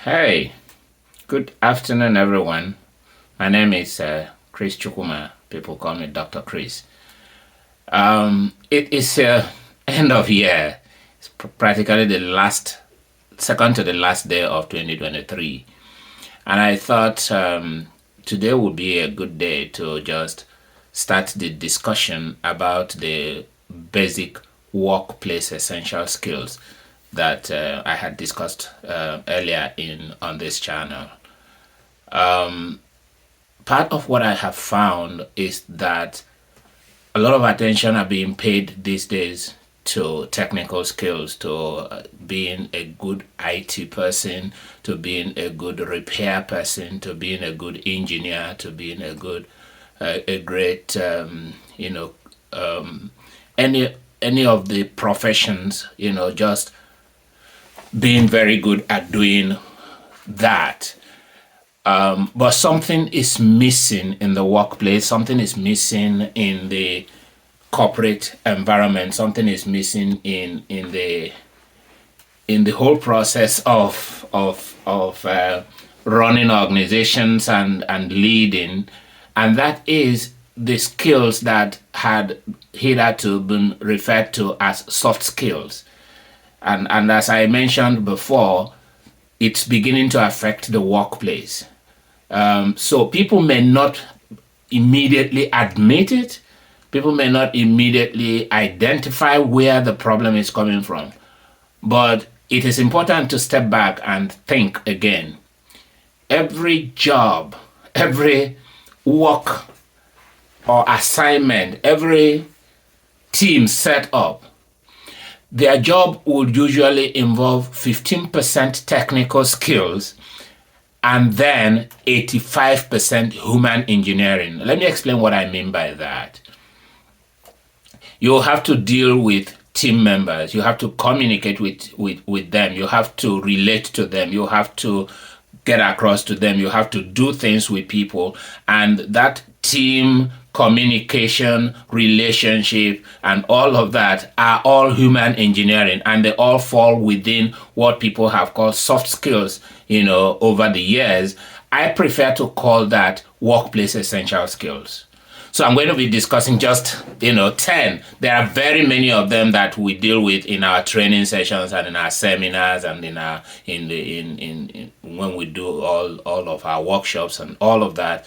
Hey, good afternoon, everyone. My name is Chris Chukuma. People call me Dr. Chris. It is end of year. It's practically the second to the last day of 2023. And I thought today would be a good day to just start the discussion about the basic workplace essential skills that I had discussed earlier in on this channel. Part of what I have found is that a lot of attention are being paid these days to technical skills, to being a good IT person, to being a good repair person, to being a good engineer, to being a great, any of the professions, just being very good at doing that. But something is missing in the workplace, something is missing in the corporate environment, something is missing in the whole process of running organizations and leading, and that is the skills that had hitherto been referred to as soft skills. And as I mentioned before, it's beginning to affect the workplace. So people may not immediately admit it. People may not immediately identify where the problem is coming from. But it is important to step back and think again. Every job, every work or assignment, every team set up, their job would usually involve 15% technical skills and then 85% human engineering. Let me explain what I mean by that. You have to deal with team members. You have to communicate with them. You have to relate to them. You have to get across to them. You have to do things with people. And that team communication, relationship, and all of that are all human engineering, and they all fall within what people have called soft skills, over the years. I prefer to call that workplace essential skills. So I'm going to be discussing just, 10. There are very many of them that we deal with in our training sessions and in our seminars and in when we do all of our workshops and all of that.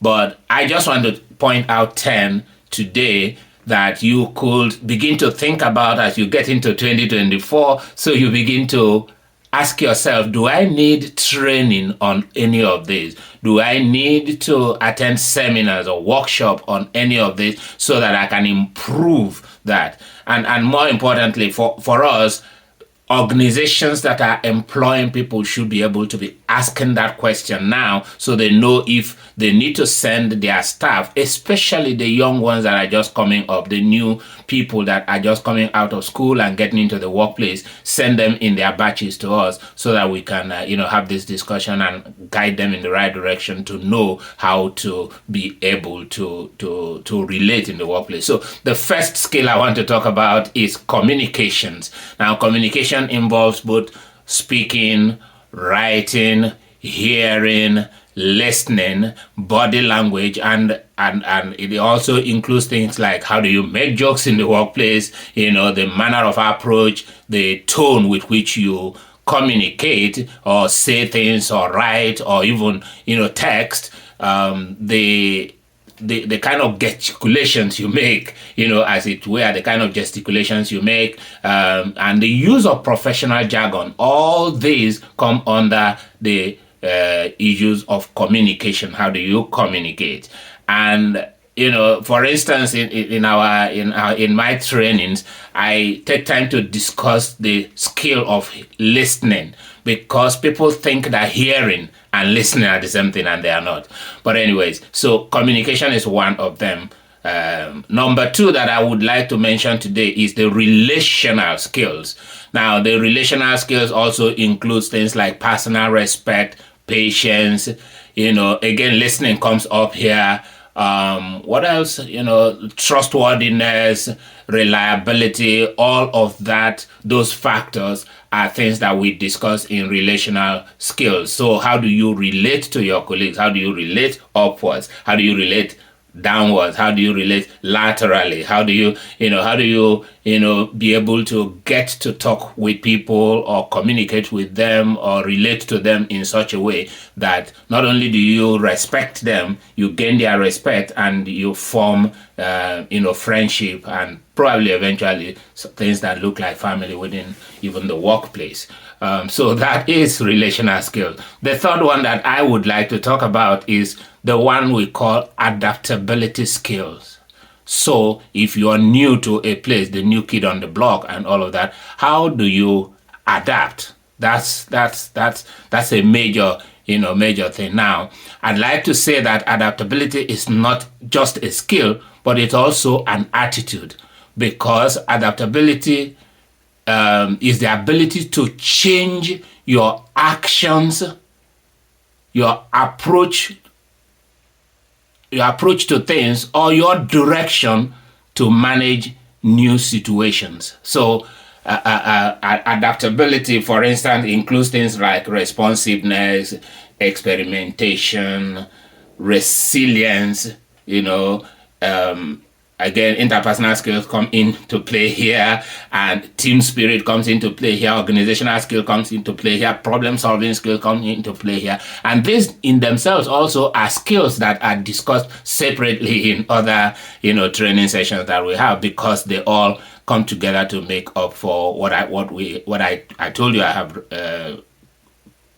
But I just want to point out 10 today that you could begin to think about as you get into 2024. So you begin to ask yourself, do I need training on any of these? Do I need to attend seminars or workshop on any of this so that I can improve that? And more importantly, for us, organizations that are employing people should be able to be asking that question now so they know if they need to send their staff, especially the young ones that are just coming up, the new people that are just coming out of school and getting into the workplace, send them in their batches to us so that we can, have this discussion and guide them in the right direction to know how to be able to relate in the workplace. So the first skill I want to talk about is communications. Now, communication involves both speaking, writing, hearing, listening, body language, and it also includes things like how do you make jokes in the workplace, the manner of approach, the tone with which you communicate or say things or write or even text, the kind of gesticulations you make, as it were, the kind of gesticulations you make, and the use of professional jargon, all these come under the issues of communication. How do you communicate? And for instance, in my trainings, I take time to discuss the skill of listening, because people think that hearing and listening are the same thing, and they are not. But anyways, so communication is one of them. Number two that I would like to mention today is the relational skills. Now, the relational skills also includes things like personal respect, patience. Again, listening comes up here. What else? Trustworthiness, reliability, all of that, those factors are things that we discuss in relational skills. So how do you relate to your colleagues? How do you relate upwards? How do you relate downwards? How do you relate laterally? How do you be able to get to talk with people or communicate with them or relate to them in such a way that not only do you respect them, you gain their respect and you form friendship and probably eventually things that look like family within even the workplace. So that is relational skills. The third one that I would like to talk about is the one we call adaptability skills. So if you are new to a place, the new kid on the block and all of that, how do you adapt? That's a major thing. Now, I'd like to say that adaptability is not just a skill, but it's also an attitude, because adaptability is the ability to change your actions, your approach to things, or your direction to manage new situations. So adaptability, for instance, includes things like responsiveness, experimentation, resilience, again, interpersonal skills come into play here, and team spirit comes into play here, organizational skill comes into play here, problem solving skill comes into play here. And these in themselves also are skills that are discussed separately in other, training sessions that we have, because they all come together to make up for what I told you I have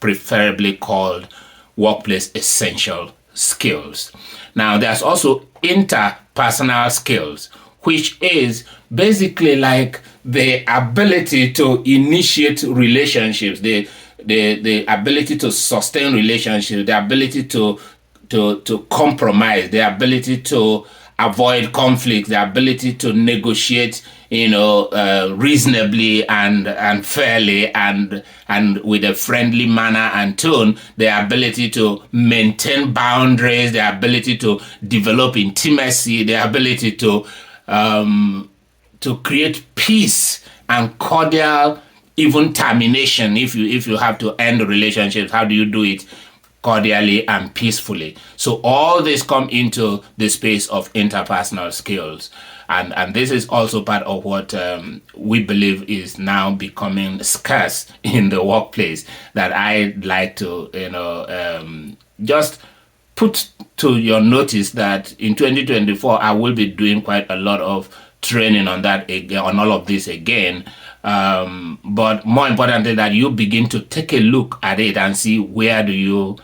preferably called workplace essential skills. Now, there's also interpersonal skills, which is basically like the ability to initiate relationships, the ability to sustain relationships, the ability to compromise, the ability to avoid conflict, the ability to negotiate, reasonably and fairly and with a friendly manner and tone, the ability to maintain boundaries, the ability to develop intimacy, the ability to create peace and cordial, even termination. If you have to end relationships, how do you do it cordially and peacefully? So all this come into the space of interpersonal skills, and this is also part of what we believe is now becoming scarce in the workplace, that I'd like to just put to your notice that in 2024 I will be doing quite a lot of training on that again, on all of this again. But more importantly, that you begin to take a look at it and see where do you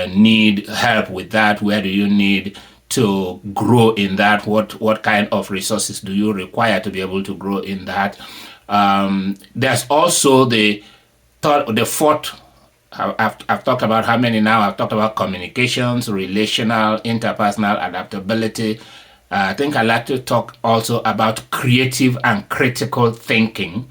need help with that, where do you need to grow in that, what kind of resources do you require to be able to grow in that. There's also the fourth. I've talked about how many now? I've talked about communications, relational, interpersonal, adaptability. I think I'd like to talk also about creative and critical thinking,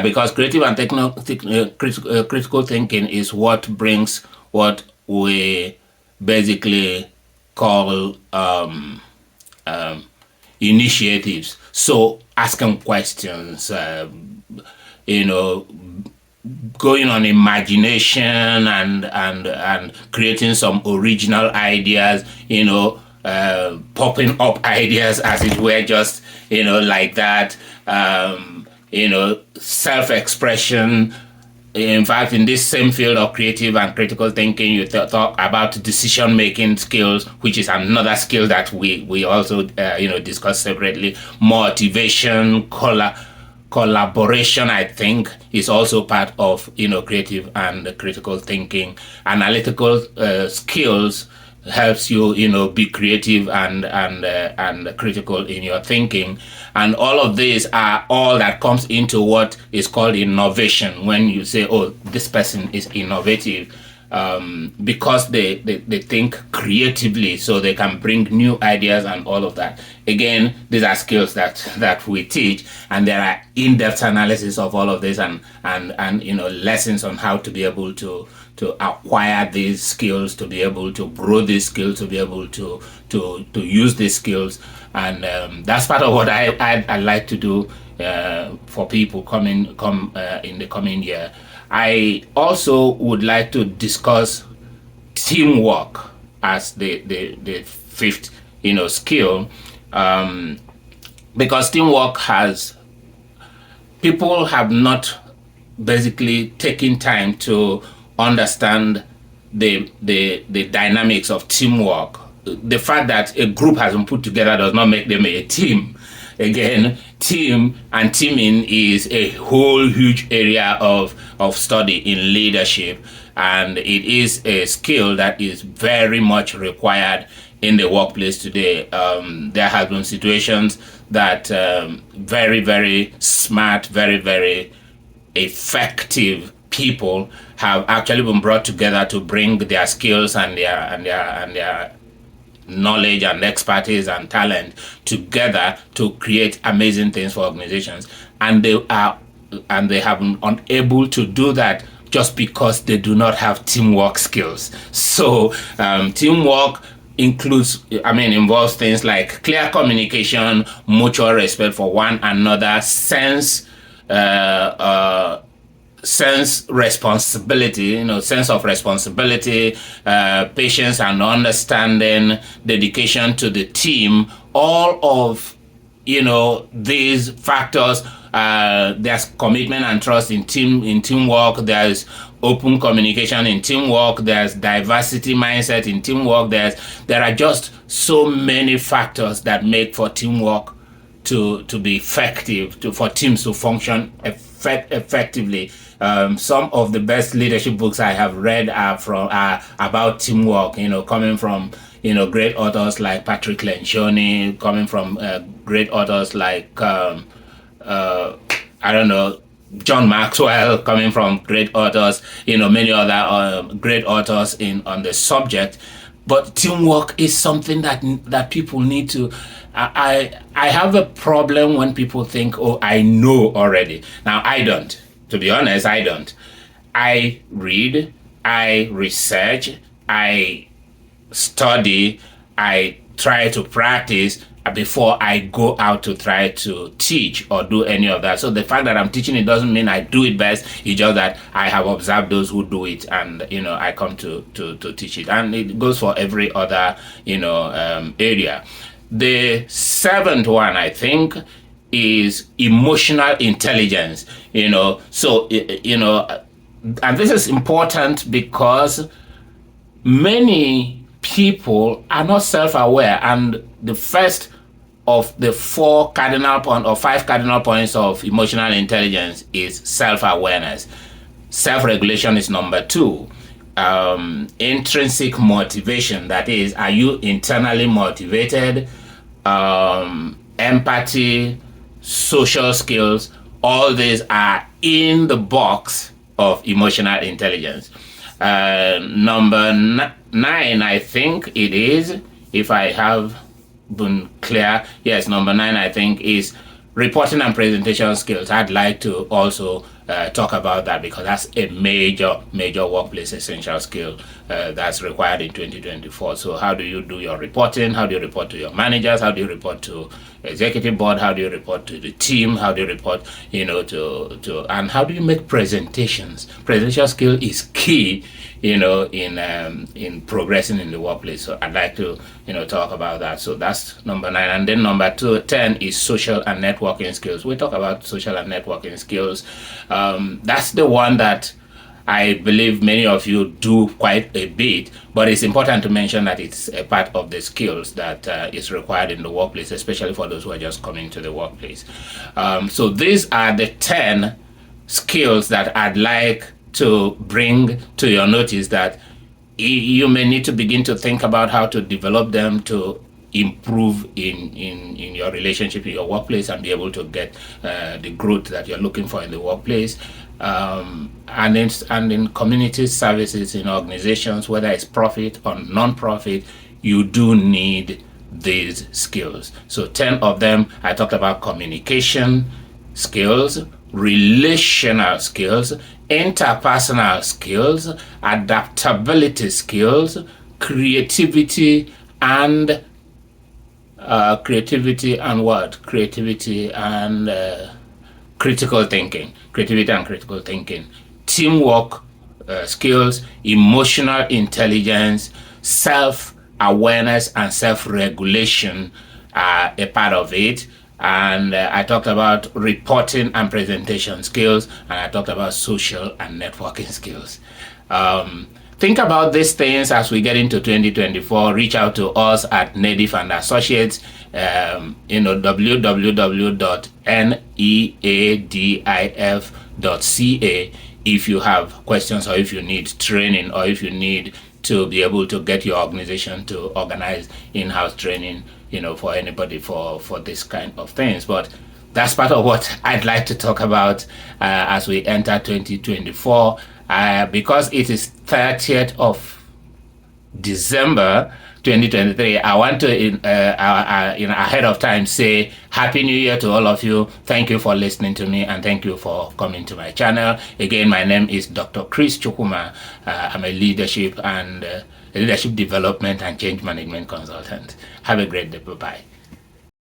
because creative and critical thinking is what brings what we basically call initiatives. So asking questions, going on imagination and creating some original ideas, popping up ideas as it were, just like that. Self-expression. In fact, in this same field of creative and critical thinking, you talk about decision-making skills, which is another skill that we also discuss separately. Motivation, collaboration, I think, is also part of creative and critical thinking. Analytical skills helps you be creative and critical in your thinking, and all of these are all that comes into what is called innovation. When you say, oh, this person is innovative, because they think creatively, so they can bring new ideas and all of that. Again, these are skills that we teach, and there are in-depth analysis of all of this, and lessons on how to be able to acquire these skills, to be able to grow these skills, to be able to use these skills. And that's part of what I like to do for people come in the coming year. I also would like to discuss teamwork as the fifth skill, because teamwork people have not basically taken time to understand the dynamics of teamwork. The fact that a group has been put together does not make them a team. Again, team and teaming is a whole huge area of study in leadership, and it is a skill that is very much required in the workplace today. There have been situations that very, very smart, very, very effective people have actually been brought together to bring their skills and their knowledge and expertise and talent together to create amazing things for organizations, and they have been unable to do that just because they do not have teamwork skills. So teamwork involves things like clear communication, mutual respect for one another, sense responsibility, sense of responsibility, patience and understanding, dedication to the team. All of these factors. There's commitment and trust in teamwork. There's open communication in teamwork. There's diversity mindset in teamwork. There are just so many factors that make for teamwork to be effective, for teams to function effectively. Some of the best leadership books I have read are about teamwork, coming from great authors like Patrick Lencioni, coming from great authors like John Maxwell, coming from great authors, many other great authors on the subject. But teamwork is something that people need to. I have a problem when people think, oh, I know already. Now, I don't. To be honest, I don't. I read, I research, I study, I try to practice before I go out to try to teach or do any of that. So the fact that I'm teaching it doesn't mean I do it best. It's just that I have observed those who do it, and I come to teach it. And it goes for every other area. The seventh one, I think, is emotional intelligence. So and this is important because many people are not self-aware, and the first of the 5 cardinal points of emotional intelligence is self-awareness. Self-regulation is number 2. Intrinsic motivation, that is, are you internally motivated? Empathy, social skills, all these are in the box of emotional intelligence. Number 9, I think it is, if I have been clear. Yes, number 9, I think, is reporting and presentation skills. I'd like to also talk about that, because that's a major workplace essential skill that's required in 2024. So how do you do your reporting? How do you report to your managers? How do you report to executive board? How do you report to the team? How do you report to and how do you make presentations? Presentation skill is key in progressing in the workplace. So I'd like to talk about that. So that's number 9. And then number 10 is social and networking skills. We talk about social and networking skills. That's the one that I believe many of you do quite a bit, but it's important to mention that it's a part of the skills that is required in the workplace, especially for those who are just coming to the workplace. So these are the 10 skills that I'd like to bring to your notice, that you may need to begin to think about how to develop them to improve in your relationship in your workplace and be able to get the growth that you're looking for in the workplace. and in community services in organizations, whether it's profit or non-profit, you do need these skills. So 10 of them, I talked about: communication skills, relational skills, interpersonal skills, adaptability skills, creativity, and critical thinking. Creativity and critical thinking. Teamwork skills, emotional intelligence, self-awareness, and self-regulation are a part of it. And I talked about reporting and presentation skills, and I talked about social and networking skills. Think about these things as we get into 2024. Reach out to us at Nedif and Associates, www.neadif.ca, if you have questions, or if you need training, or if you need to be able to get your organization to organize in-house training, for anybody for this kind of things. But that's part of what I'd like to talk about as we enter 2024. Because it is 30th of December 2023, I want to, ahead of time, say Happy New Year to all of you. Thank you for listening to me, and thank you for coming to my channel. Again, my name is Dr. Chris Chukwuma. I'm a leadership development and change management consultant. Have a great day. Bye-bye.